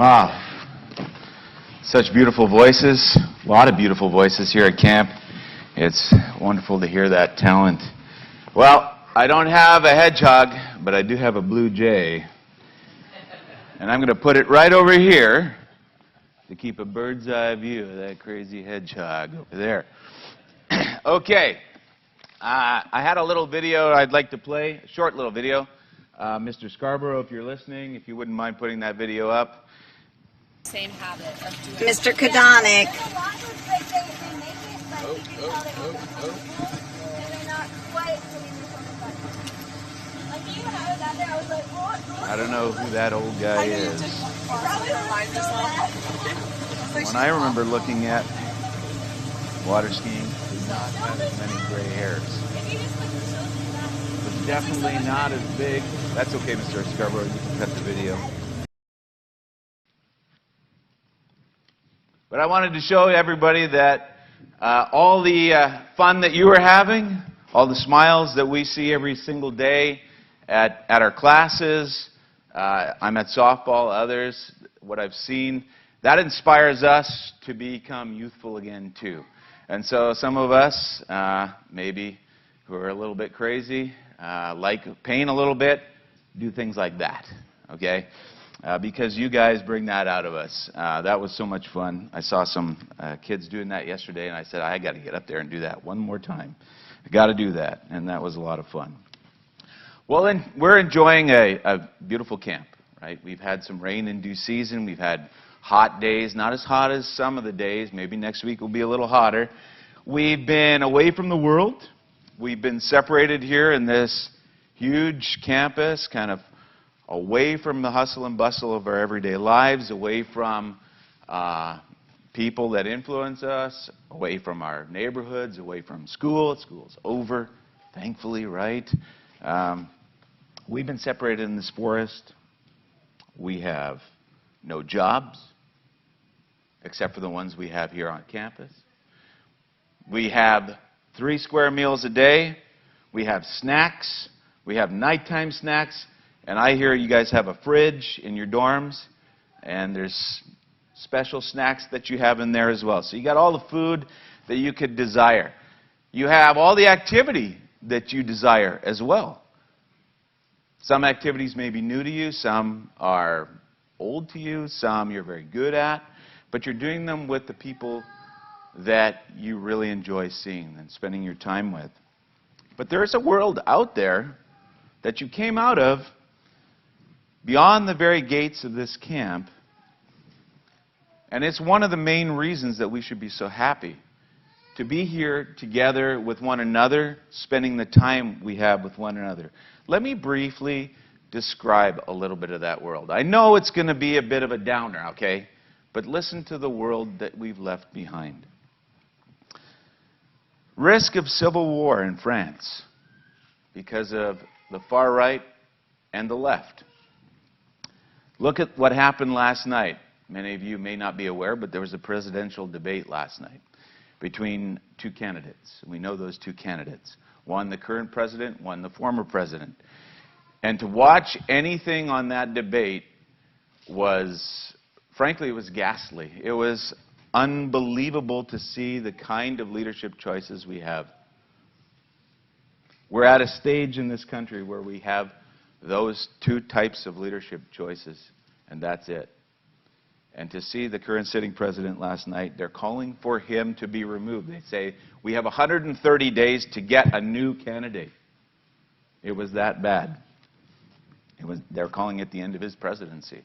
Wow. Such beautiful voices. A lot of beautiful voices here at camp. It's wonderful to hear that talent. Well, I don't have a hedgehog, but I do have a blue jay. And I'm going to put it right over here to keep a bird's eye view of that crazy hedgehog over there. Okay. I had a little video I'd like to play, a short little video. Mr. Scarborough, if you're listening, if you wouldn't mind putting that video up. Same habit of doing Mr. Kaidannek. I don't know who that old guy is. When I remember looking at water skiing, did not have as many gray hairs. It was definitely not as big. That's okay, Mr. Scarborough. You can cut the video. But I wanted to show everybody that all the fun that you are having, all the smiles that we see every single day at our classes, I'm at softball, others, what I've seen, that inspires us to become youthful again too. And so some of us, maybe who are a little bit crazy, like pain a little bit, do things like that, okay? Because you guys bring that out of us. That was so much fun. I saw some kids doing that yesterday, and I said, I got to get up there and do that one more time. I got to do that, and that was a lot of fun. Well, then, we're enjoying a beautiful camp, right? We've had some rain in due season. We've had hot days, not as hot as some of the days. Maybe next week will be a little hotter. We've been away from the world. We've been separated here in this huge campus, kind of away from the hustle and bustle of our everyday lives, away from people that influence us, away from our neighborhoods, away from school. School's over, thankfully, right? We've been separated in this forest. We have no jobs, except for the ones we have here on campus. We have 3 square meals a day. We have snacks. We have nighttime snacks. And I hear you guys have a fridge in your dorms, and there's special snacks that you have in there as well. So you got all the food that you could desire. You have all the activity that you desire as well. Some activities may be new to you, some are old to you, some you're very good at, but you're doing them with the people that you really enjoy seeing and spending your time with. But there's a world out there that you came out of beyond the very gates of this camp, and it's one of the main reasons that we should be so happy to be here together with one another, spending the time we have with one another. Let me briefly describe a little bit of that world. I know it's going to be a bit of a downer, okay? But listen to the world that we've left behind. Risk of civil war in France because of the far right and the left. Look at what happened last night. Many of you may not be aware, but there was a presidential debate last night between 2 candidates. We know those 2 candidates. One, the current president, one, the former president. And to watch anything on that debate was, frankly, it was ghastly. It was unbelievable to see the kind of leadership choices we have. We're at a stage in this country where we have those 2 types of leadership choices, and that's it. And to see the current sitting president last night, they're calling for him to be removed. They say, we have 130 days to get a new candidate. It was that bad. They're calling it the end of his presidency.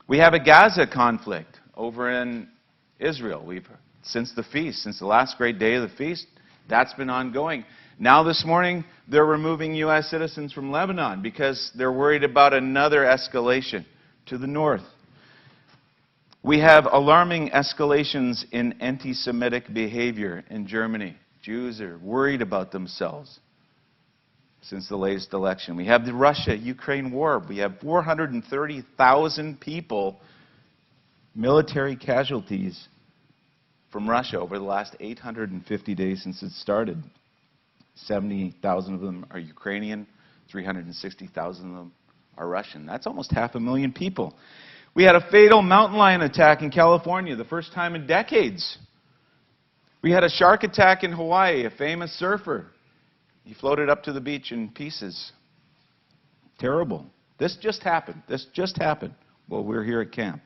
We have a Gaza conflict over in Israel. Since the feast, since the last great day of the feast, that's been ongoing. Now this morning, they're removing U.S. citizens from Lebanon because they're worried about another escalation to the north. We have alarming escalations in anti-Semitic behavior in Germany. Jews are worried about themselves since the latest election. We have the Russia-Ukraine war. We have 430,000 people, military casualties from Russia over the last 850 days since it started. 70,000 of them are Ukrainian, 360,000 of them are Russian. That's almost 500,000 people. We had a fatal mountain lion attack in California, the first time in decades. We had a shark attack in Hawaii, a famous surfer. He floated up to the beach in pieces. Terrible. This just happened. Well, we're here at camp.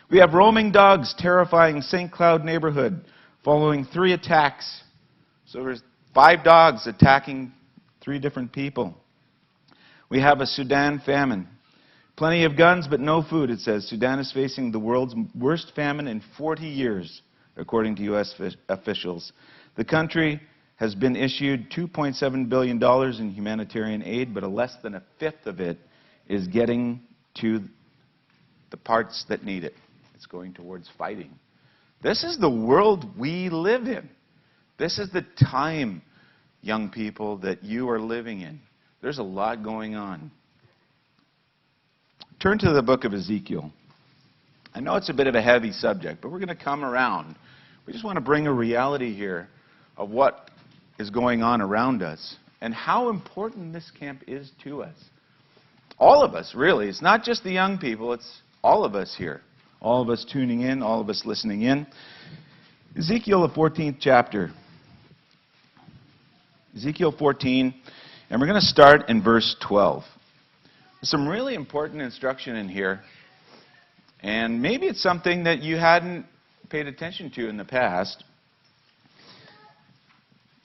We have roaming dogs terrifying St. Cloud neighborhood following 3 attacks. So there's 5 dogs attacking 3 different people. We have a Sudan famine. Plenty of guns, but no food, it says. Sudan is facing the world's worst famine in 40 years, according to U.S. officials. The country has been issued $2.7 billion in humanitarian aid, but less than a fifth of it is getting to the parts that need it. It's going towards fighting. This is the world we live in. This is the time, young people, that you are living in. There's a lot going on. Turn to the book of Ezekiel. I know it's a bit of a heavy subject, but we're going to come around. We just want to bring a reality here of what is going on around us and how important this camp is to us. All of us, really. It's not just the young people, it's all of us here. All of us tuning in, all of us listening in. Ezekiel, the 14th chapter. Ezekiel 14, and we're going to start in verse 12. There's some really important instruction in here, and maybe it's something that you hadn't paid attention to in the past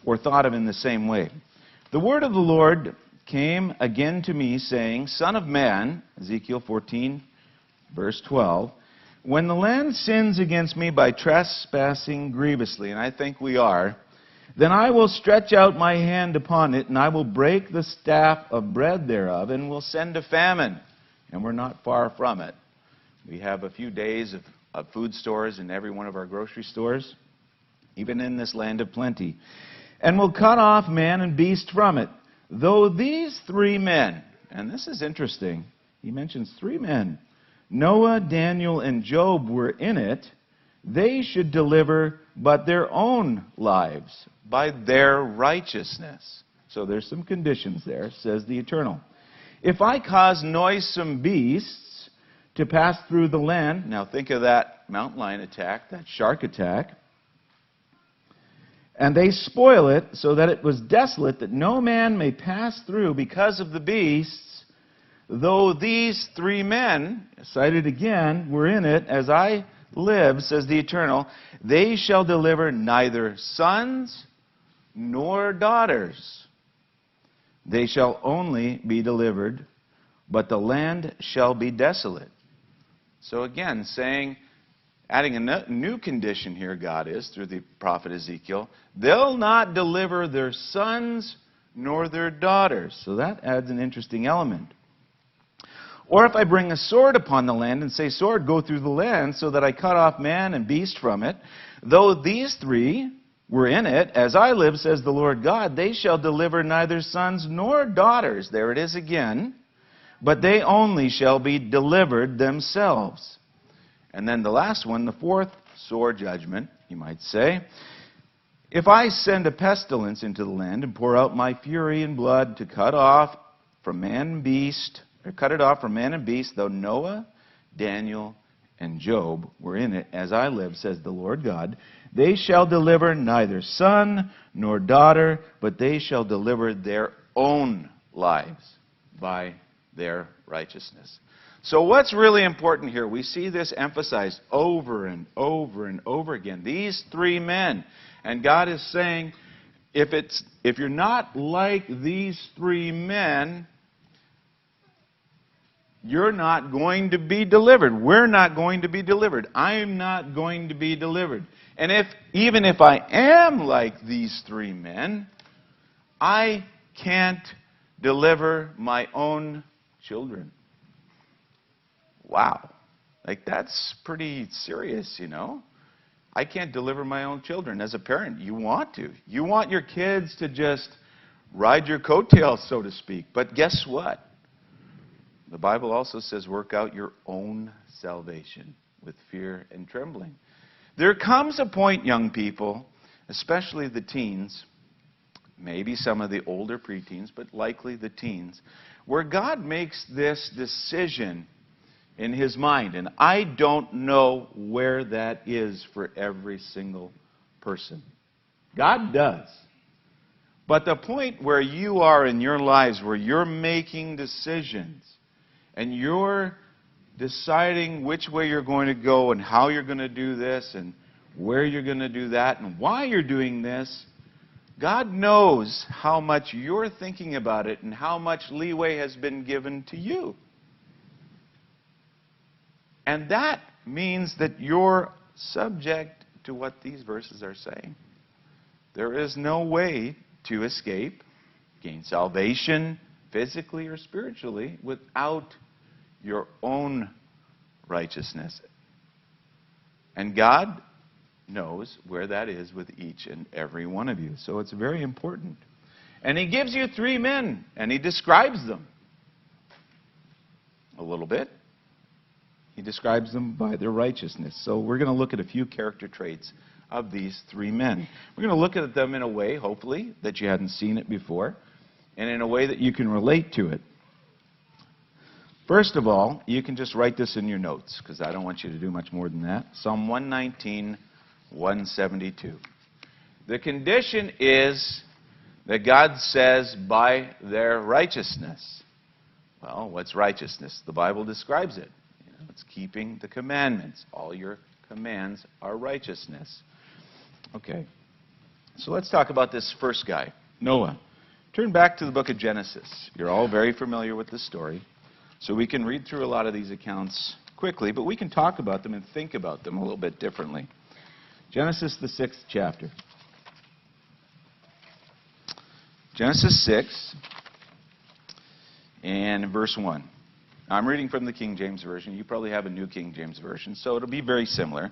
or thought of in the same way. The word of the Lord came again to me, saying, Son of man, Ezekiel 14, verse 12, when the land sins against me by trespassing grievously, and I think we are, then I will stretch out my hand upon it, and I will break the staff of bread thereof, and will send a famine. And we're not far from it. We have a few days of food stores in every one of our grocery stores, even in this land of plenty. And will cut off man and beast from it. Though these 3 men, and this is interesting, he mentions 3 men, Noah, Daniel, and Job were in it, they should deliver but their own lives by their righteousness. So there's some conditions there, says the Eternal. If I cause noisome beasts to pass through the land, now think of that mountain lion attack, that shark attack, and they spoil it so that it was desolate, that no man may pass through because of the beasts, though these 3 men, cited again, were in it, as I live, says the Eternal, they shall deliver neither sons nor daughters. They shall only be delivered, but the land shall be desolate. So again, adding a new condition here, God is, through the prophet Ezekiel, they'll not deliver their sons nor their daughters. So that adds an interesting element. Or if I bring a sword upon the land and say, sword, go through the land, so that I cut off man and beast from it, though these 3 were in it, as I live, says the Lord God, they shall deliver neither sons nor daughters. There it is again. But they only shall be delivered themselves. And then the last one, the 4th sore judgment, you might say. If I send a pestilence into the land and pour out my fury and blood to cut it off from man and beast, though Noah, Daniel, and Job were in it, as I live, says the Lord God, they shall deliver neither son nor daughter, but they shall deliver their own lives by their righteousness. So what's really important here? We see this emphasized over and over and over again. These 3 men. And God is saying, if you're not like these 3 men, you're not going to be delivered. We're not going to be delivered. I'm not going to be delivered. And even if I am like these 3 men, I can't deliver my own children. Wow. That's pretty serious, you know. I can't deliver my own children. As a parent, you want to. You want your kids to just ride your coattails, so to speak. But guess what? The Bible also says, work out your own salvation with fear and trembling. There comes a point, young people, especially the teens, maybe some of the older preteens, but likely the teens, where God makes this decision in his mind. And I don't know where that is for every single person. God does. But the point where you are in your lives, where you're making decisions, and you're deciding which way you're going to go and how you're going to do this and where you're going to do that and why you're doing this, God knows how much you're thinking about it and how much leeway has been given to you. And that means that you're subject to what these verses are saying. There is no way to escape, gain salvation physically or spiritually without your own righteousness. And God knows where that is with each and every one of you. So it's very important. And he gives you three men, and he describes them a little bit. He describes them by their righteousness. So we're going to look at a few character traits of these three men. We're going to look at them in a way, hopefully, that you hadn't seen it before, and in a way that you can relate to it. First of all, you can just write this in your notes, because I don't want you to do much more than that. Psalm 119, 172. The condition is that God says, by their righteousness. Well, what's righteousness? The Bible describes it. It's keeping the commandments. All your commands are righteousness. Okay. So let's talk about this first guy, Noah. Turn back to the book of Genesis. You're all very familiar with the story. So we can read through a lot of these accounts quickly, but we can talk about them and think about them a little bit differently. Genesis, the 6th chapter. Genesis 6 and verse 1. I'm reading from the King James Version. You probably have a New King James Version, so it'll be very similar.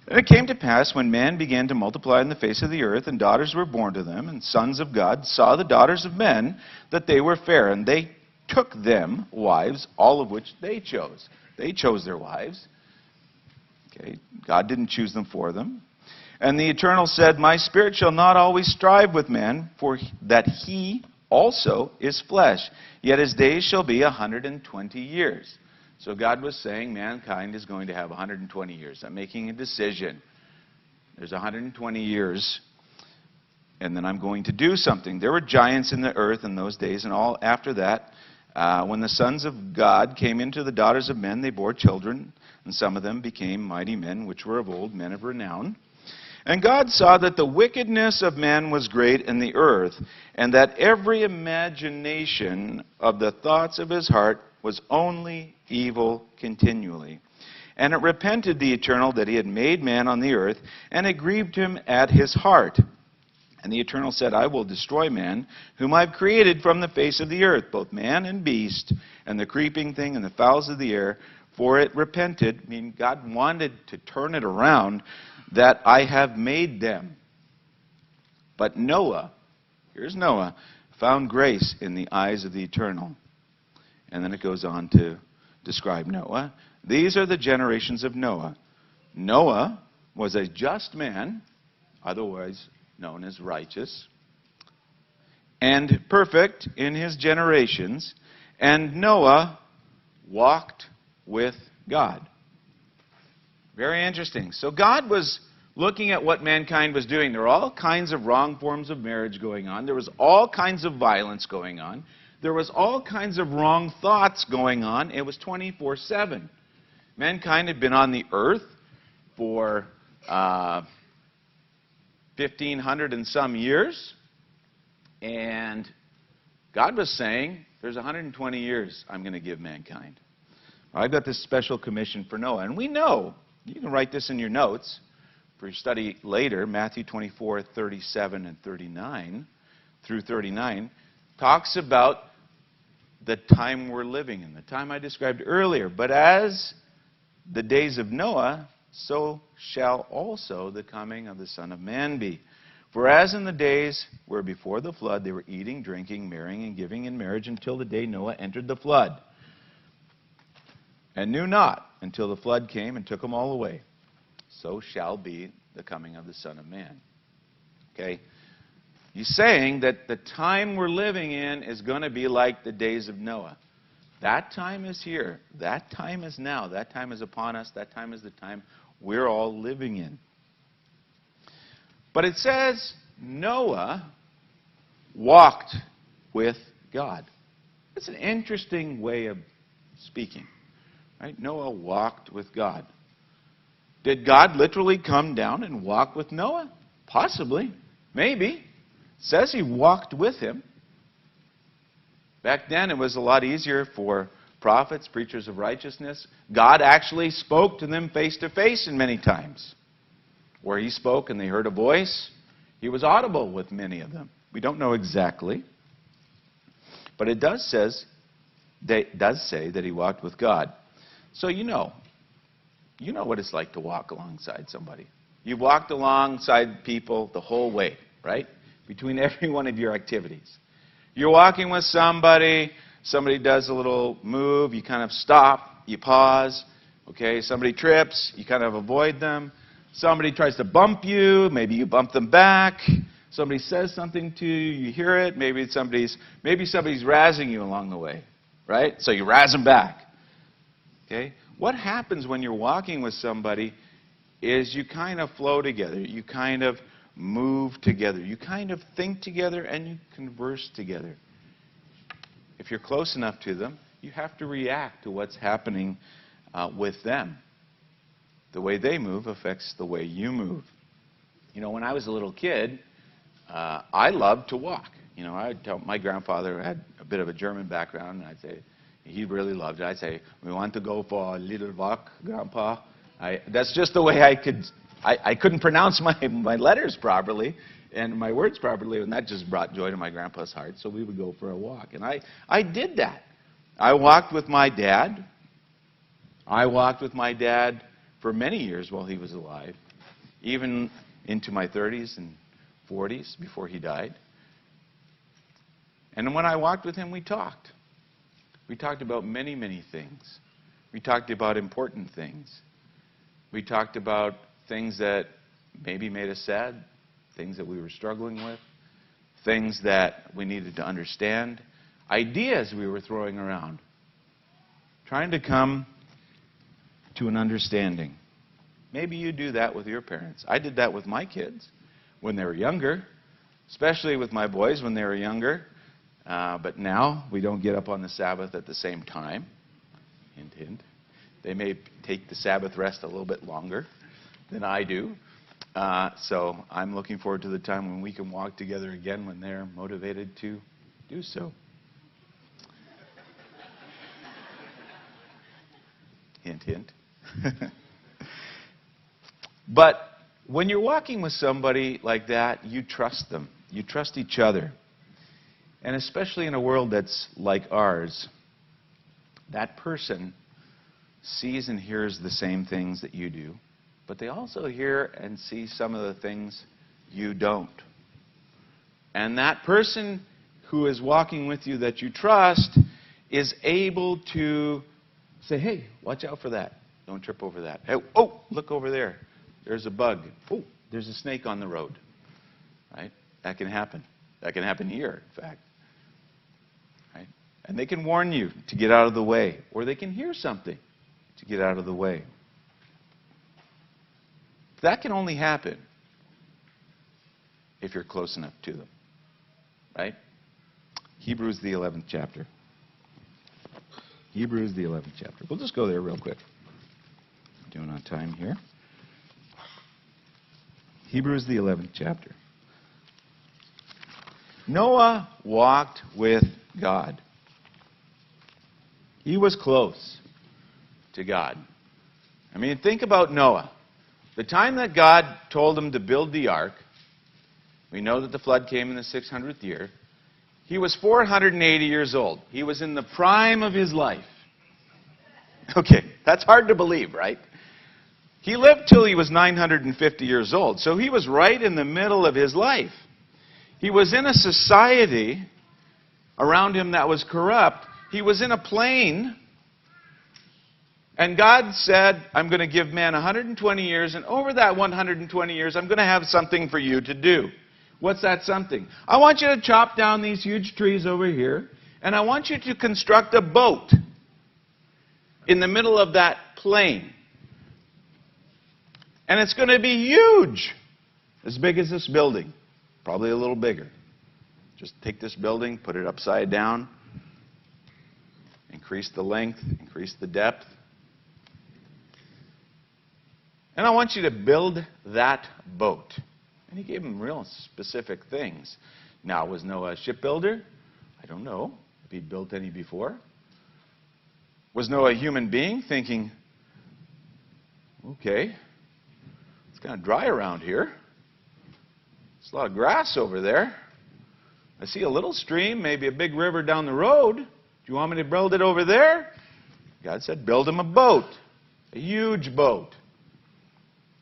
And it came to pass, when man began to multiply in the face of the earth, and daughters were born to them, and sons of God saw the daughters of men, that they were fair, and they took them wives, all of which they chose. They chose their wives. Okay, God didn't choose them for them. And the Eternal said, my spirit shall not always strive with man, for that he also is flesh, yet his days shall be 120 years. So God was saying mankind is going to have 120 years. I'm making a decision. There's 120 years, and then I'm going to do something. There were giants in the earth in those days, and all after that, when the sons of God came into the daughters of men, they bore children, and some of them became mighty men, which were of old, men of renown. And God saw that the wickedness of man was great in the earth, and that every imagination of the thoughts of his heart was only evil continually. And it repented the Eternal that he had made man on the earth, and it grieved him at his heart. And the Eternal said, I will destroy man, whom I have created from the face of the earth, both man and beast, and the creeping thing and the fowls of the air, for it repented. I mean, God wanted to turn it around, that I have made them. But Noah, here's Noah, found grace in the eyes of the Eternal. And then it goes on to describe Noah. These are the generations of Noah. Noah was a just man, otherwise known as righteous, and perfect in his generations. And Noah walked with God. Very interesting. So God was looking at what mankind was doing. There were all kinds of wrong forms of marriage going on. There was all kinds of violence going on. There was all kinds of wrong thoughts going on. It was 24/7. Mankind had been on the earth for 1,500 and some years. And God was saying, there's 120 years I'm going to give mankind. I've got this special commission for Noah. And we know, you can write this in your notes for your study later, Matthew 24, 37 and 39 through 39, talks about the time we're living in, the time I described earlier. But as the days of Noah, so shall also the coming of the Son of Man be. For as in the days where before the flood they were eating, drinking, marrying, and giving in marriage until the day Noah entered the flood, and knew not until the flood came and took them all away, so shall be the coming of the Son of Man. Okay? He's saying that the time we're living in is going to be like the days of Noah. That time is here. That time is now. That time is upon us. That time is the time we're all living in. But it says Noah walked with God. It's an interesting way of speaking. Right? Noah walked with God. Did God literally come down and walk with Noah? Possibly. Maybe. It says he walked with him. Back then it was a lot easier for prophets, preachers of righteousness. God actually spoke to them face to face in many times. Where he spoke and they heard a voice, he was audible with many of them. We don't know exactly. But it does say that he walked with God. So you know what it's like to walk alongside somebody. You've walked alongside people the whole way, right? Between every one of your activities. You're walking with somebody does a little move, you kind of stop, you pause, okay? Somebody trips, you kind of avoid them. Somebody tries to bump you, maybe you bump them back. Somebody says something to you, you hear it, maybe somebody's razzing you along the way, right? So you razz them back. Okay? What happens when you're walking with somebody is you kind of flow together. You kind of move together. You kind of think together and you converse together. If you're close enough to them, you have to react to what's happening with them. The way they move affects the way you move. You know, when I was a little kid, I loved to walk. You know, I'd tell my grandfather had a bit of a German background, and I'd say, he really loved it. I'd say, we want to go for a little walk, Grandpa. That's just the way I couldn't pronounce my letters properly and my words properly, and that just brought joy to my grandpa's heart, so we would go for a walk. And I did that. I walked with my dad. I walked with my dad for many years while he was alive, even into my 30s and 40s before he died. And when I walked with him, we talked. We talked about many, many things. We talked about important things. We talked about things that maybe made us sad, things that we were struggling with, things that we needed to understand, ideas we were throwing around, trying to come to an understanding. Maybe you do that with your parents. I did that with my kids when they were younger, especially with my boys when they were younger. But now we don't get up on the Sabbath at the same time. Hint, hint. They may take the Sabbath rest a little bit longer than I do. So I'm looking forward to the time when we can walk together again when they're motivated to do so. Hint, hint. But when you're walking with somebody like that, you trust them. You trust each other. And especially in a world that's like ours, that person sees and hears the same things that you do, but they also hear and see some of the things you don't. And that person who is walking with you that you trust is able to say, hey, watch out for that. Don't trip over that. Hey, oh, look over there. There's a bug. Oh, there's a snake on the road. Right? That can happen. That can happen here, in fact. Right? And they can warn you to get out of the way, or they can hear something to get out of the way. That can only happen if you're close enough to them. Right? Hebrews, the 11th chapter. Hebrews, the 11th chapter. We'll just go there real quick. Doing on time here. Hebrews, the 11th chapter. Noah walked with God. He was close to God. I mean, think about Noah. The time that God told him to build the ark, we know that the flood came in the 600th year. He was 480 years old. He was in the prime of his life. Okay, that's hard to believe, right? He lived till he was 950 years old, so he was right in the middle of his life. He was in a society around him that was corrupt. He was in a plain, and God said, I'm going to give man 120 years, and over that 120 years, I'm going to have something for you to do. What's that something? I want you to chop down these huge trees over here, and I want you to construct a boat. in the middle of that plain. And it's going to be huge, as big as this building, probably a little bigger. Just take this building, put it upside down, increase the length, increase the depth. And I want you to build that boat. And he gave him real specific things. Now, was Noah a shipbuilder? I don't know if he'd built any before. Was Noah a human being thinking, okay, it's kind of dry around here. There's a lot of grass over there. I see a little stream, maybe a big river down the road. Do you want me to build it over there? God said, build him a boat, a huge boat.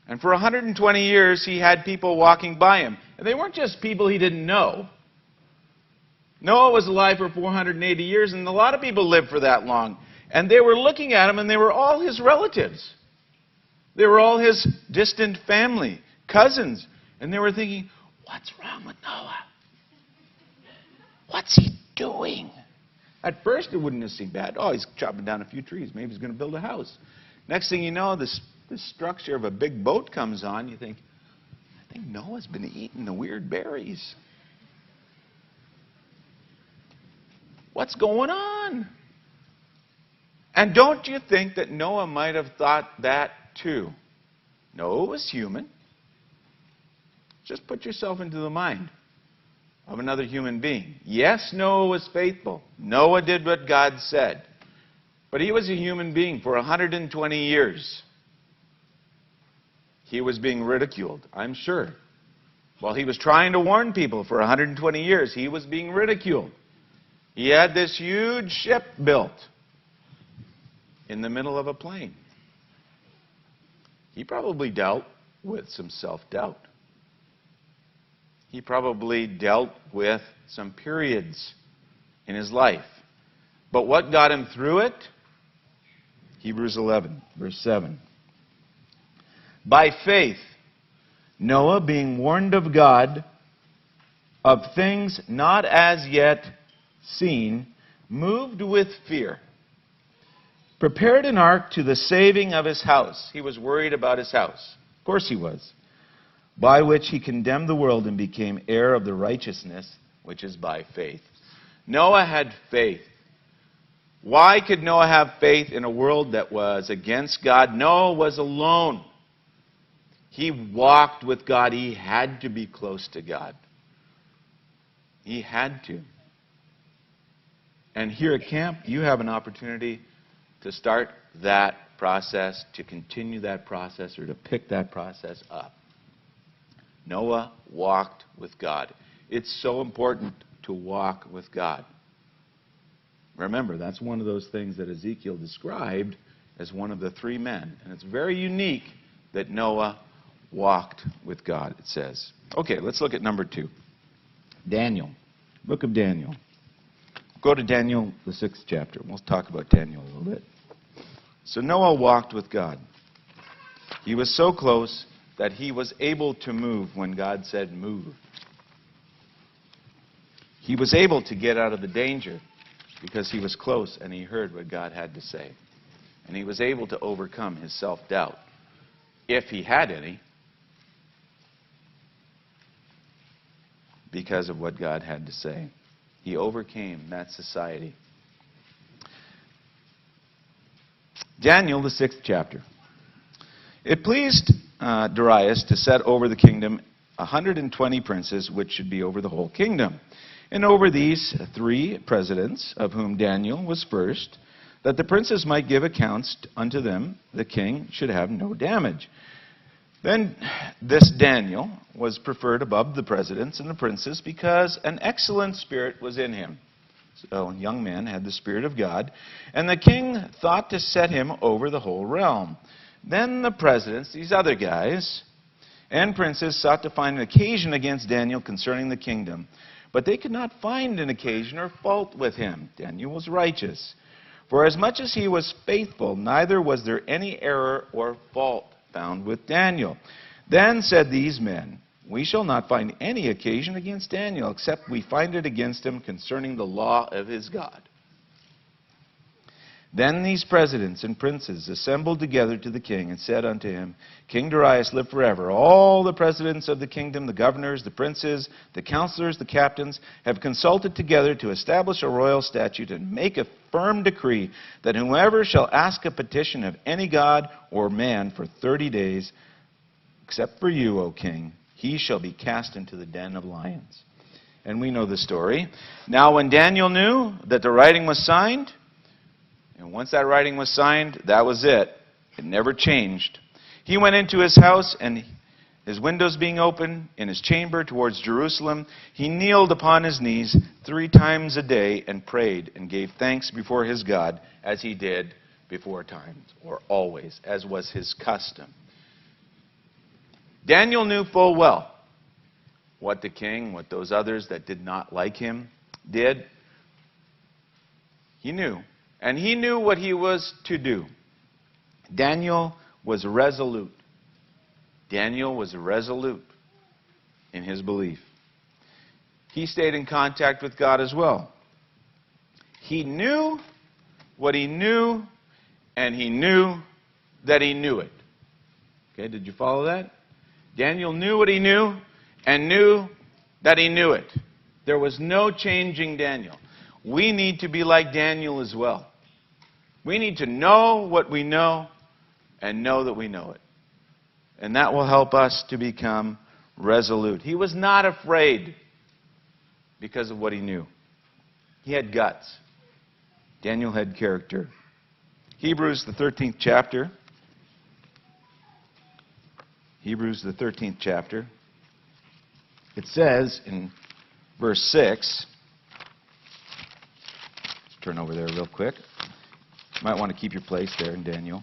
And for 120 years, he had people walking by him. And they weren't just people he didn't know. Noah was alive for 480 years, and a lot of people lived for that long. And they were looking at him, and they were all his relatives. They were all his distant family, cousins. And they were thinking, what's wrong with Noah? What's he doing? At first, it wouldn't have seemed bad. Oh, he's chopping down a few trees. Maybe he's going to build a house. Next thing you know, this structure of a big boat comes on. You think, I think Noah's been eating the weird berries. What's going on? And don't you think that Noah might have thought that too? Noah was human. Just put yourself into the mind of another human being. Yes, Noah was faithful. Noah did what God said. But he was a human being for 120 years. He was being ridiculed, I'm sure. While he was trying to warn people for 120 years, he was being ridiculed. He had this huge ship built in the middle of a plain. He probably dealt with some self-doubt. He probably dealt with some periods in his life. But what got him through it? Hebrews 11, verse 7. By faith, Noah, being warned of God of things not as yet seen, moved with fear, prepared an ark to the saving of his house. He was worried about his house. Of course he was. By which he condemned the world and became heir of the righteousness which is by faith. Noah had faith. Why could Noah have faith in a world that was against God? Noah was alone. He walked with God. He had to be close to God. He had to. And here at camp, you have an opportunity to start that process, to continue that process, or to pick that process up. Noah walked with God. It's so important to walk with God. Remember, that's one of those things that Ezekiel described as one of the three men. And it's very unique that Noah walked with God, it says. Okay, let's look at number 2. Daniel. Book of Daniel. Go to Daniel, the 6th chapter. We'll talk about Daniel a little bit. So Noah walked with God. He was so close that he was able to move when God said move. He was able to get out of the danger because he was close and he heard what God had to say. And he was able to overcome his self-doubt, if he had any, because of what God had to say. He overcame that society. Daniel, the 6th chapter. It pleased Darius to set over the kingdom 120 princes, which should be over the whole kingdom. And over these 3 presidents, of whom Daniel was first, that the princes might give accounts unto them, the king should have no damage. Then this Daniel was preferred above the presidents and the princes because an excellent spirit was in him. So a young man had the Spirit of God, and the king thought to set him over the whole realm. Then the presidents, these other guys, and princes sought to find an occasion against Daniel concerning the kingdom. But they could not find an occasion or fault with him. Daniel was righteous. For as much as he was faithful, neither was there any error or fault found with Daniel. Then said these men, we shall not find any occasion against Daniel, except we find it against him concerning the law of his God. Then these presidents and princes assembled together to the king and said unto him, King Darius, live forever. All the presidents of the kingdom, the governors, the princes, the counselors, the captains, have consulted together to establish a royal statute and make a firm decree that whoever shall ask a petition of any god or man for 30 days, except for you, O king, he shall be cast into the den of lions. And we know the story. Now when Daniel knew that the writing was signed, and once that writing was signed, that was it. It never changed. He went into his house, and his windows being open in his chamber towards Jerusalem, he kneeled upon his knees 3 times a day and prayed and gave thanks before his God, as he did before times, or always, as was his custom. Daniel knew full well what the king, what those others that did not like him did. He knew. And he knew what he was to do. Daniel was resolute. Daniel was resolute in his belief. He stayed in contact with God as well. He knew what he knew, and he knew that he knew it. Okay, did you follow that? Daniel knew what he knew and knew that he knew it. There was no changing Daniel. We need to be like Daniel as well. We need to know what we know and know that we know it. And that will help us to become resolute. He was not afraid because of what he knew. He had guts. Daniel had character. Hebrews, the 13th chapter. Hebrews, the 13th chapter. It says in verse 6. Let's turn over there real quick. You might want to keep your place there in Daniel.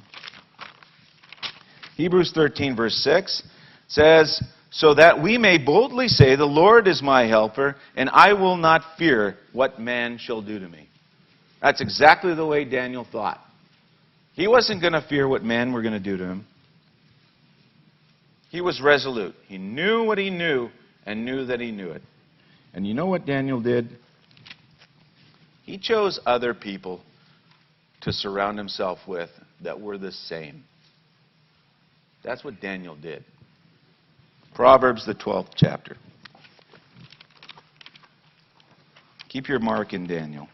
Hebrews 13, verse 6 says, So that we may boldly say, The Lord is my helper, and I will not fear what man shall do to me. That's exactly the way Daniel thought. He wasn't going to fear what men were going to do to him. He was resolute. He knew what he knew and knew that he knew it. And you know what Daniel did? He chose other people to surround himself with that were the same. That's what Daniel did. Proverbs, the 12th chapter. Keep your mark in Daniel.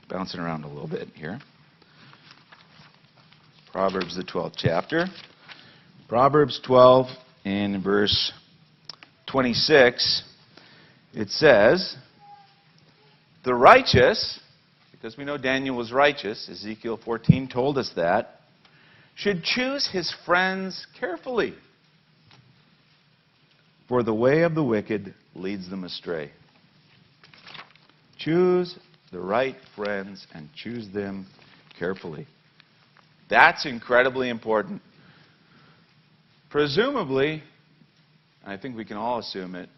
Bouncing around a little bit here. Proverbs, the 12th chapter. Proverbs 12 in verse 26, it says, The righteous, because we know Daniel was righteous, Ezekiel 14 told us that, should choose his friends carefully, for the way of the wicked leads them astray. Choose the right friends and choose them carefully. That's incredibly important. Presumably, I think we can all assume it,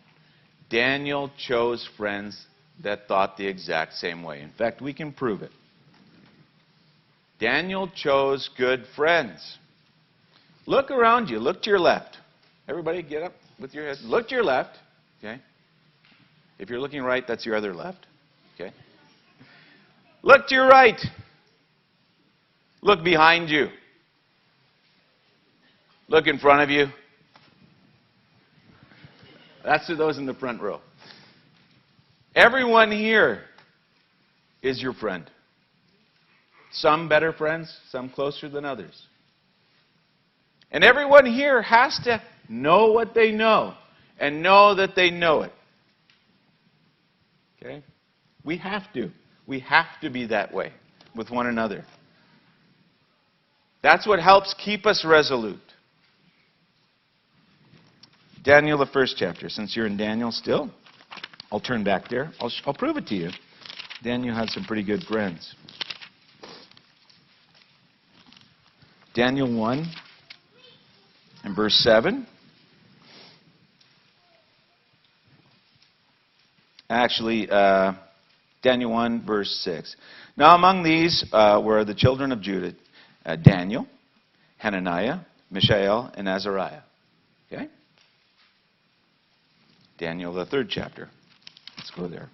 Daniel chose friends that thought the exact same way. In fact, we can prove it. Daniel chose good friends. Look around you. Look to your left. Everybody get up with your head. Look to your left. Okay? If you're looking right, that's your other left. Okay? Look to your right. Look behind you. Look in front of you. That's to those in the front row. Everyone here is your friend. Some better friends, some closer than others. And everyone here has to know what they know and know that they know it. Okay? We have to. We have to be that way with one another. That's what helps keep us resolute. Daniel, the first chapter. Since you're in Daniel still, I'll turn back there. I'll prove it to you. Daniel had some pretty good friends. Daniel 1 and verse 7. Actually, Daniel 1, verse 6. Now among these were the children of Judah, Daniel, Hananiah, Mishael, and Azariah. Okay? Daniel, the third chapter. Let's go there.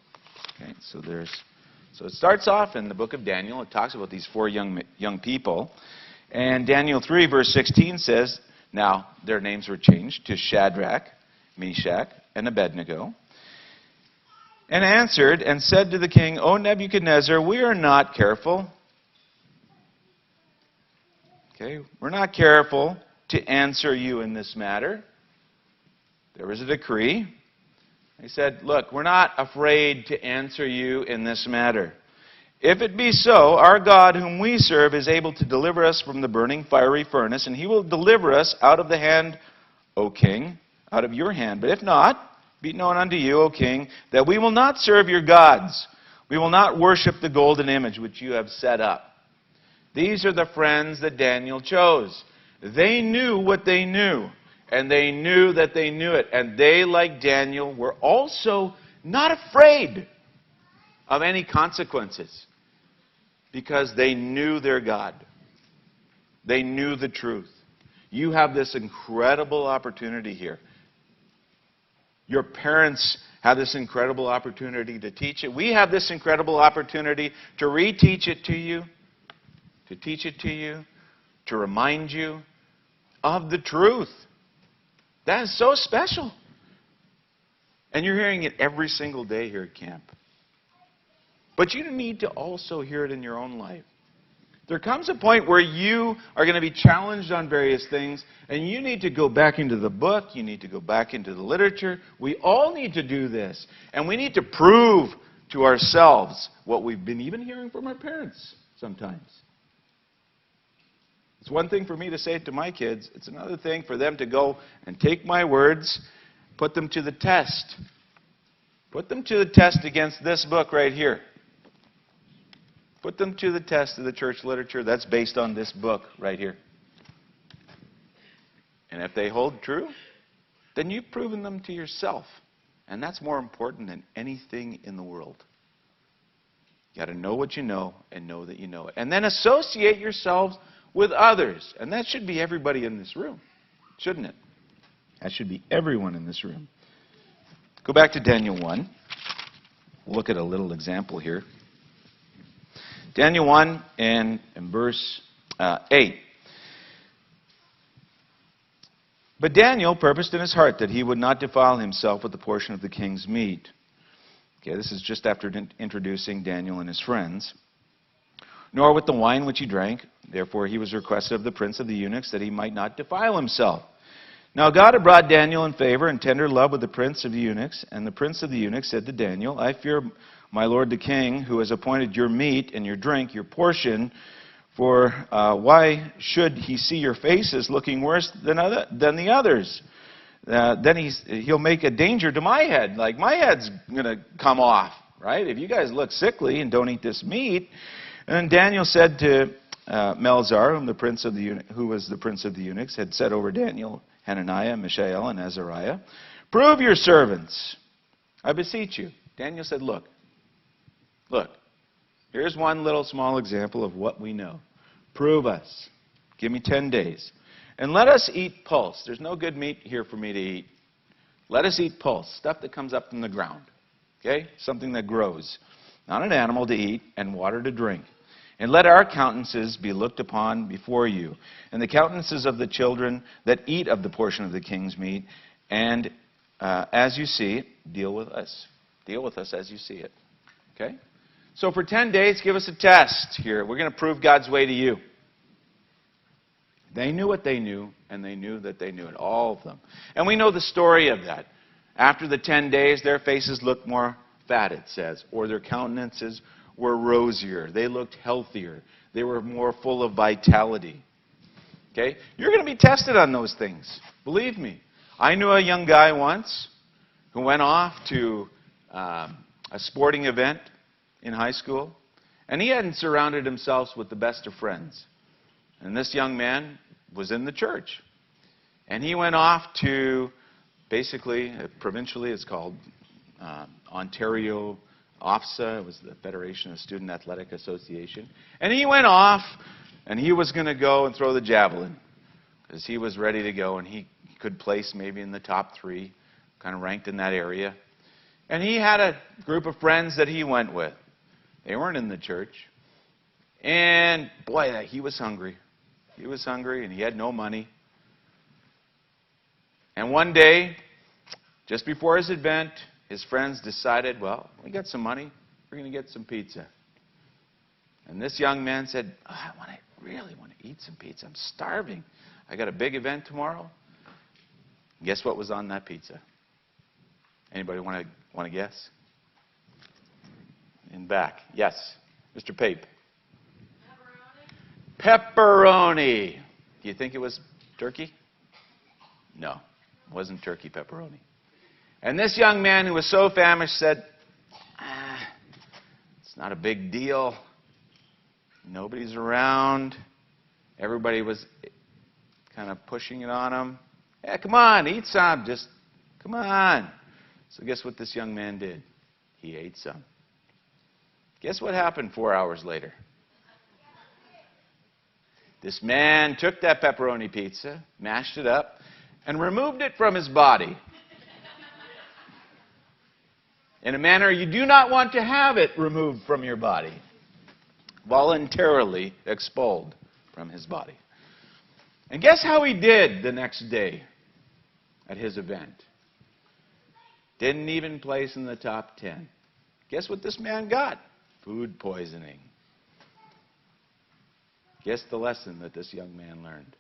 Okay, so there's So it starts off in the book of Daniel. It talks about these four young people. And Daniel 3, verse 16 says, now their names were changed to Shadrach, Meshach, and Abednego, and answered and said to the king, O Nebuchadnezzar, we are not careful. Okay, we're not careful to answer you in this matter. There was a decree. He said, look, we're not afraid to answer you in this matter. If it be so, our God whom we serve is able to deliver us from the burning fiery furnace, and he will deliver us out of the hand, O king, out of your hand. But if not, be it known unto you, O king, that we will not serve your gods. We will not worship the golden image which you have set up. These are the friends that Daniel chose. They knew what they knew, and they knew that they knew it. And they, like Daniel, were also not afraid of any consequences because they knew their God. They knew the truth. You have this incredible opportunity here. Your parents have this incredible opportunity to teach it. We have this incredible opportunity to reteach it to you, to teach it to you, to remind you of the truth. That is so special. And you're hearing it every single day here at camp. But you need to also hear it in your own life. There comes a point where you are going to be challenged on various things, and you need to go back into the book, you need to go back into the literature. We all need to do this. And we need to prove to ourselves what we've been even hearing from our parents sometimes. It's one thing for me to say it to my kids. It's another thing for them to go and take my words, put them to the test. Put them to the test against this book right here. Put them to the test of the church literature that's based on this book right here. And if they hold true, then you've proven them to yourself. And that's more important than anything in the world. You got to know what you know and know that you know it. And then associate yourselves with others. And that should be everybody in this room, shouldn't it? That should be everyone in this room. Go back to Daniel 1. We'll look at a little example here. Daniel 1 and verse 8. But Daniel purposed in his heart that he would not defile himself with the portion of the king's meat. Okay, this is just after introducing Daniel and his friends. Nor with the wine which he drank. Therefore he was requested of the prince of the eunuchs that he might not defile himself. Now God had brought Daniel in favor and tender love with the prince of the eunuchs. And the prince of the eunuchs said to Daniel, I fear my lord the king, who has appointed your meat and your drink, your portion, for why should he see your faces looking worse than the others? Then he'll make a danger to my head. Like, my head's going to come off, right? If you guys look sickly and don't eat this meat. And then Daniel said to Melzar, who was the prince of the eunuchs, had set over Daniel, Hananiah, Mishael, and Azariah, prove your servants, I beseech you. Daniel said, look, here's one little small example of what we know. Prove us. Give me 10 days. And let us eat pulse. There's no good meat here for me to eat. Let us eat pulse, stuff that comes up from the ground. Okay? Something that grows. Not an animal to eat, and water to drink. And let our countenances be looked upon before you, and the countenances of the children that eat of the portion of the king's meat. And as you see it, deal with us. Deal with us as you see it. Okay? So for 10 days, give us a test here. We're going to prove God's way to you. They knew what they knew, and they knew that they knew it, all of them. And we know the story of that. After the 10 days, their faces looked more fat, it says, or their countenances were rosier. They looked healthier. They were more full of vitality. Okay? You're going to be tested on those things. Believe me. I knew a young guy once who went off to a sporting event in high school, and he hadn't surrounded himself with the best of friends. And this young man was in the church. And he went off to, basically, provincially it's called Ontario OFSA. It was the Federation of Student Athletic Association. And he went off, and he was going to go and throw the javelin, because he was ready to go, and he could place maybe in the top 3, kind of ranked in that area. And he had a group of friends that he went with. They weren't in the church. And boy, he was hungry. He was hungry and he had no money. And one day, just before his event, his friends decided, well, we got some money. We're going to get some pizza. And this young man said, oh, I really want to eat some pizza. I'm starving. I got a big event tomorrow. Guess what was on that pizza? Anybody want to guess? In back. Yes. Mr. Pape. Pepperoni. Do you think it was turkey? No. It wasn't turkey pepperoni. And this young man who was so famished said, it's not a big deal. Nobody's around. Everybody was kind of pushing it on him. Yeah, come on, eat some. Just, come on. So guess what this young man did? He ate some. Guess what happened 4 hours later? This man took that pepperoni pizza, mashed it up, and removed it from his body in a manner you do not want to have it removed from your body. Voluntarily expelled from his body. And guess how he did the next day at his event? Didn't even place in the top 10. Guess what this man got? Food poisoning. Guess the lesson that this young man learned.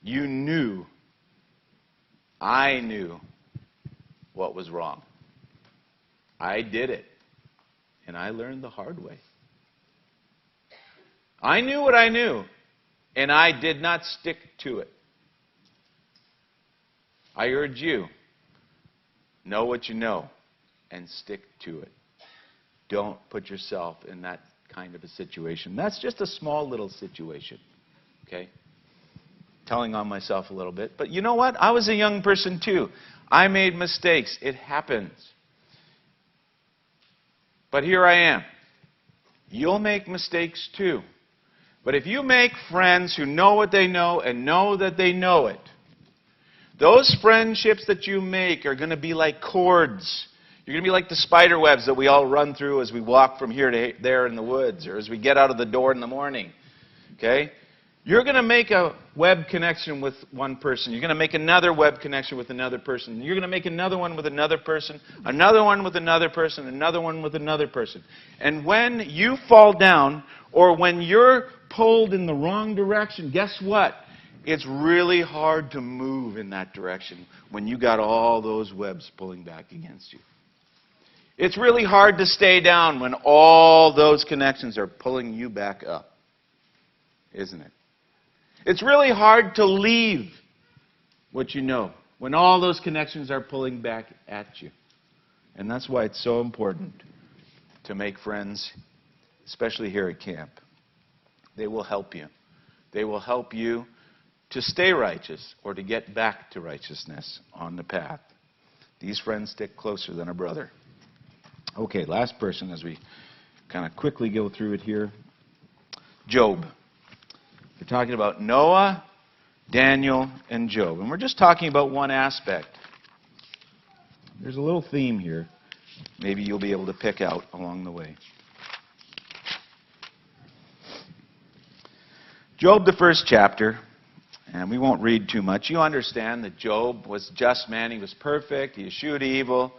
You knew, I knew what was wrong. I did it. And I learned the hard way. I knew what I knew, and I did not stick to it. I urge you, know what you know, and stick to it. Don't put yourself in that kind of a situation. That's just a small little situation, okay? Telling on myself a little bit. But you know what? I was a young person too. I made mistakes. It happens. But here I am. You'll make mistakes too. But if you make friends who know what they know and know that they know it, those friendships that you make are going to be like cords. You're going to be like the spider webs that we all run through as we walk from here to there in the woods or as we get out of the door in the morning. Okay? You're going to make a web connection with one person. You're going to make another web connection with another person. You're going to make another one with another person, another one with another person, another one with another person. And when you fall down or when you're pulled in the wrong direction, guess what? It's really hard to move in that direction when you got all those webs pulling back against you. It's really hard to stay down when all those connections are pulling you back up, isn't it? It's really hard to leave what you know when all those connections are pulling back at you. And that's why it's so important to make friends, especially here at camp. They will help you. They will help you to stay righteous or to get back to righteousness on the path. These friends stick closer than a brother. Okay, last person as we kind of quickly go through it here. Job. We're talking about Noah, Daniel, and Job. And we're just talking about one aspect. There's a little theme here. Maybe you'll be able to pick out along the way. Job, the first chapter, and we won't read too much. You understand that Job was a just man. He was perfect. He eschewed evil.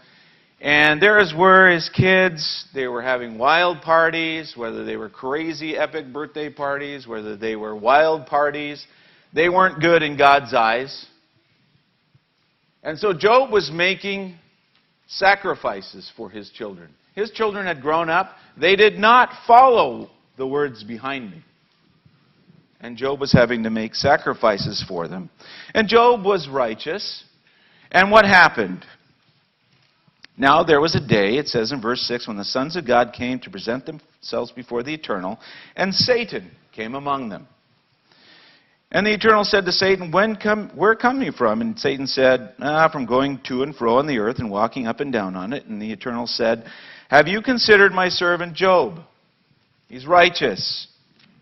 And there were his kids. They were having wild parties, whether they were crazy, epic birthday parties, whether they were wild parties. They weren't good in God's eyes. And so Job was making sacrifices for his children. His children had grown up. They did not follow the words behind me. And Job was having to make sacrifices for them. And Job was righteous. And what happened? Now there was a day, it says in verse 6, when the sons of God came to present themselves before the Eternal, and Satan came among them. And the Eternal said to Satan, where come you from? And Satan said, from going to and fro on the earth and walking up and down on it. And the Eternal said, have you considered my servant Job? He's righteous.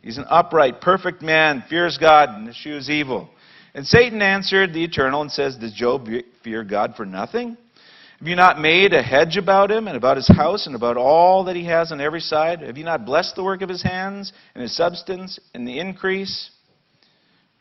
He's an upright, perfect man, fears God and eschews evil. And Satan answered the Eternal and says, does Job fear God for nothing? Have you not made a hedge about him and about his house and about all that he has on every side? Have you not blessed the work of his hands and his substance and the increase?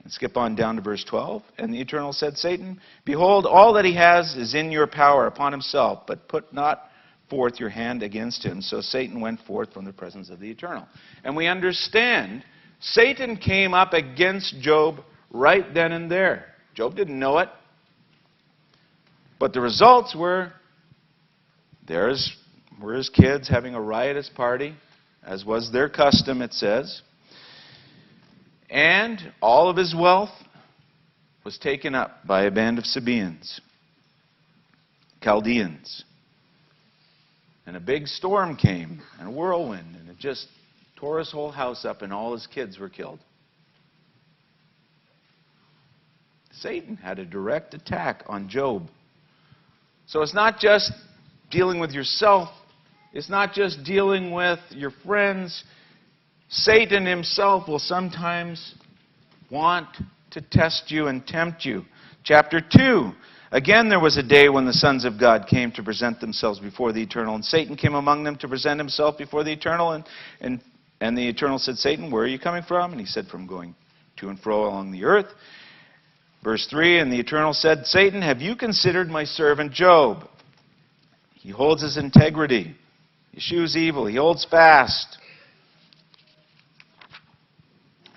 And skip on down to verse 12. And the Eternal said, Satan, behold, all that he has is in your power upon himself, but put not forth your hand against him. So Satan went forth from the presence of the Eternal. And we understand Satan came up against Job right then and there. Job didn't know it. But the results were, were his kids having a riotous party, as was their custom, it says. And all of his wealth was taken up by a band of Sabaeans, Chaldeans. And a big storm came, and a whirlwind, and it just tore his whole house up, and all his kids were killed. Satan had a direct attack on Job. So it's not just dealing with yourself. It's not just dealing with your friends. Satan himself will sometimes want to test you and tempt you. Chapter 2. Again, there was a day when the sons of God came to present themselves before the Eternal. And Satan came among them to present himself before the Eternal. And the Eternal said, Satan, where are you coming from? And he said, from going to and fro along the earth. Verse 3, and the Eternal said, Satan, have you considered my servant Job? He holds his integrity. He eschews evil. He holds fast.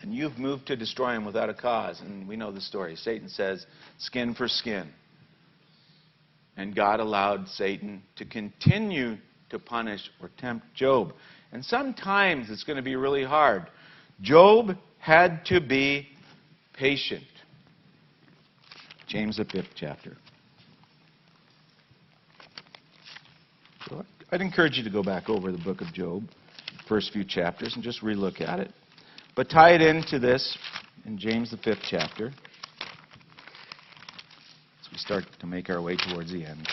And you've moved to destroy him without a cause. And we know the story. Satan says, skin for skin. And God allowed Satan to continue to punish or tempt Job. And sometimes it's going to be really hard. Job had to be patient. James, the 5th chapter. So I'd encourage you to go back over the book of Job, first few chapters, and just relook at it. But tie it into this in James, the 5th chapter, as we start to make our way towards the end.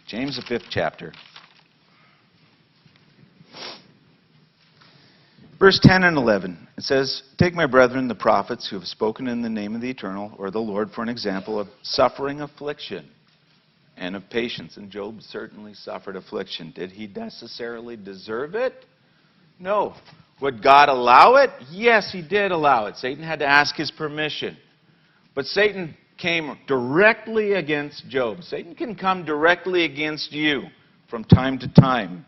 James, the 5th chapter. Verse 10 and 11, it says, take my brethren, the prophets, who have spoken in the name of the Eternal, or the Lord, for an example of suffering affliction and of patience. And Job certainly suffered affliction. Did he necessarily deserve it? No. Would God allow it? Yes, he did allow it. Satan had to ask his permission. But Satan came directly against Job. Satan can come directly against you from time to time.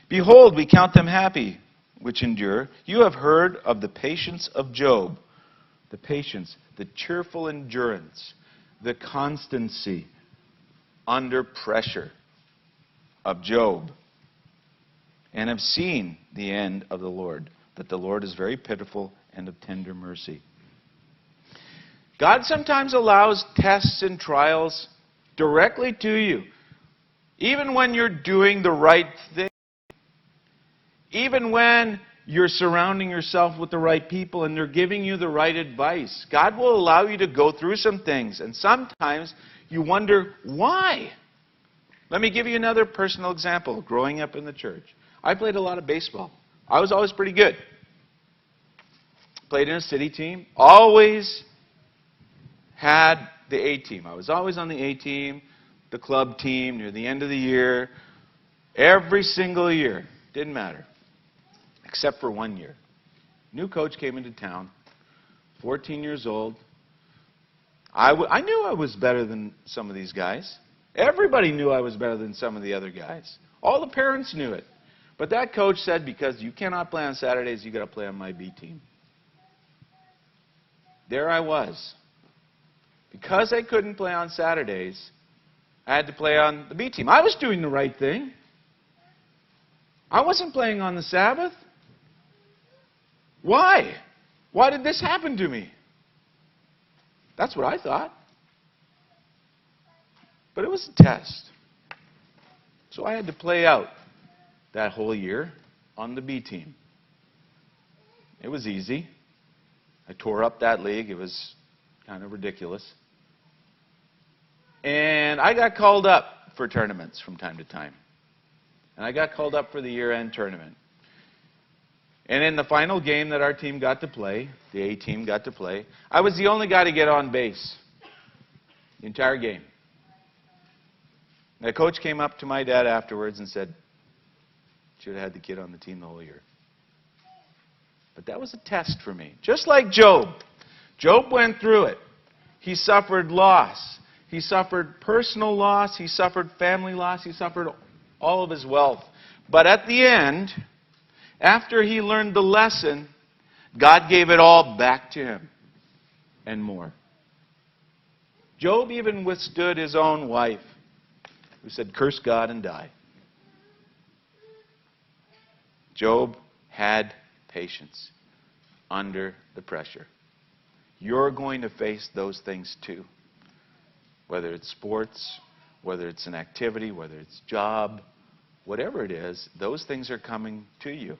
Behold, we count them happy which endure. You have heard of the patience of Job. The patience, the cheerful endurance, the constancy under pressure of Job. And have seen the end of the Lord, that the Lord is very pitiful and of tender mercy. God sometimes allows tests and trials directly to you. Even when you're doing the right thing. Even when you're surrounding yourself with the right people and they're giving you the right advice. God will allow you to go through some things. And sometimes you wonder, why? Let me give you another personal example. Growing up in the church, I played a lot of baseball. I was always pretty good. Played in a city team. Always had the A team. I was always on the A team, the club team, near the end of the year. Every single year. Didn't matter. Except for 1 year. New coach came into town. 14 years old. I knew I was better than some of these guys. Everybody knew I was better than some of the other guys. All the parents knew it. But that coach said, because you cannot play on Saturdays, you've got to play on my B team. There I was. Because I couldn't play on Saturdays, I had to play on the B team. I was doing the right thing. I wasn't playing on the Sabbath. Why? Why did this happen to me? That's what I thought. But it was a test. So I had to play out that whole year on the B team. It was easy. I tore up that league. It was kind of ridiculous. And I got called up for tournaments from time to time. And I got called up for the year-end tournament. And in the final game that our team got to play, the A team got to play, I was the only guy to get on base. The entire game. The coach came up to my dad afterwards and said, should have had the kid on the team the whole year. But that was a test for me. Just like Job. Job went through it. He suffered loss. He suffered personal loss. He suffered family loss. He suffered all of his wealth. But at the end, after he learned the lesson, God gave it all back to him and more. Job even withstood his own wife, who said, curse God and die. Job had patience under the pressure. You're going to face those things too. Whether it's sports, whether it's an activity, whether it's job, whatever it is, those things are coming to you.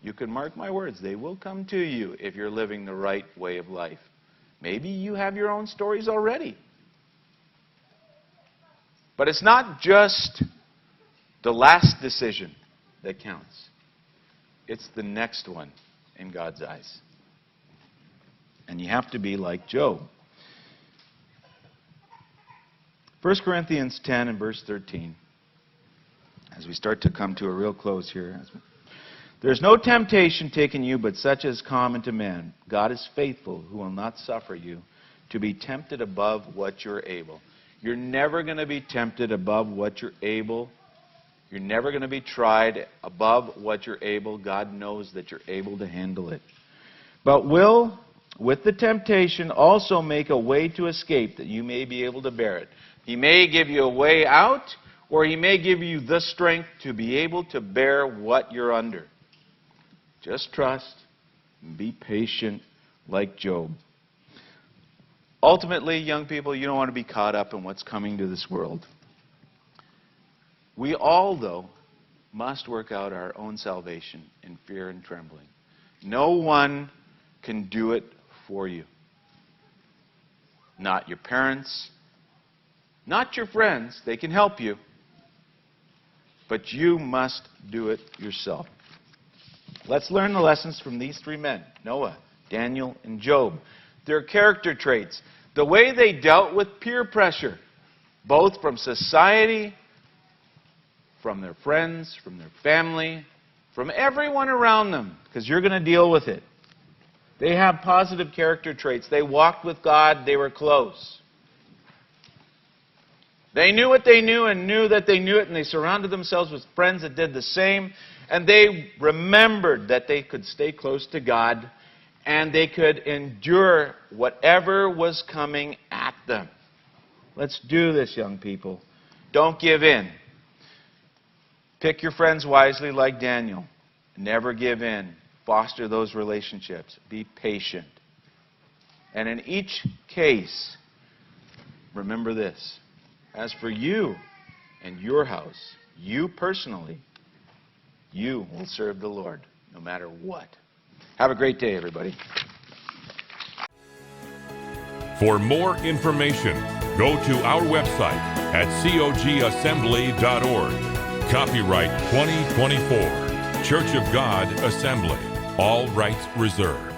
You can mark my words, they will come to you if you're living the right way of life. Maybe you have your own stories already. But it's not just the last decision that counts. It's the next one in God's eyes. And you have to be like Job. 1 Corinthians 10 and verse 13. As we start to come to a real close here. There's no temptation taken you but such as common to man. God is faithful, who will not suffer you to be tempted above what you're able. You're never going to be tempted above what you're able. You're never going to be tried above what you're able. God knows that you're able to handle it. But will, with the temptation, also make a way to escape that you may be able to bear it. He may give you a way out, or He may give you the strength to be able to bear what you're under. Just trust and be patient like Job. Ultimately, young people, you don't want to be caught up in what's coming to this world. We all, though, must work out our own salvation in fear and trembling. No one can do it for you. Not your parents, not your friends. They can help you. But you must do it yourself. Let's learn the lessons from these three men, Noah, Daniel, and Job. Their character traits, the way they dealt with peer pressure, both from society, from their friends, from their family, from everyone around them, because you're going to deal with it. They have positive character traits. They walked with God. They were close. They knew what they knew and knew that they knew it, and they surrounded themselves with friends that did the same. And they remembered that they could stay close to God and they could endure whatever was coming at them. Let's do this, young people. Don't give in. Pick your friends wisely like Daniel. Never give in. Foster those relationships. Be patient. And in each case, remember this. As for you and your house, you personally, you will serve the Lord no matter what. Have a great day, everybody. For more information, go to our website at cogassembly.org. Copyright 2024. Church of God Assembly. All rights reserved.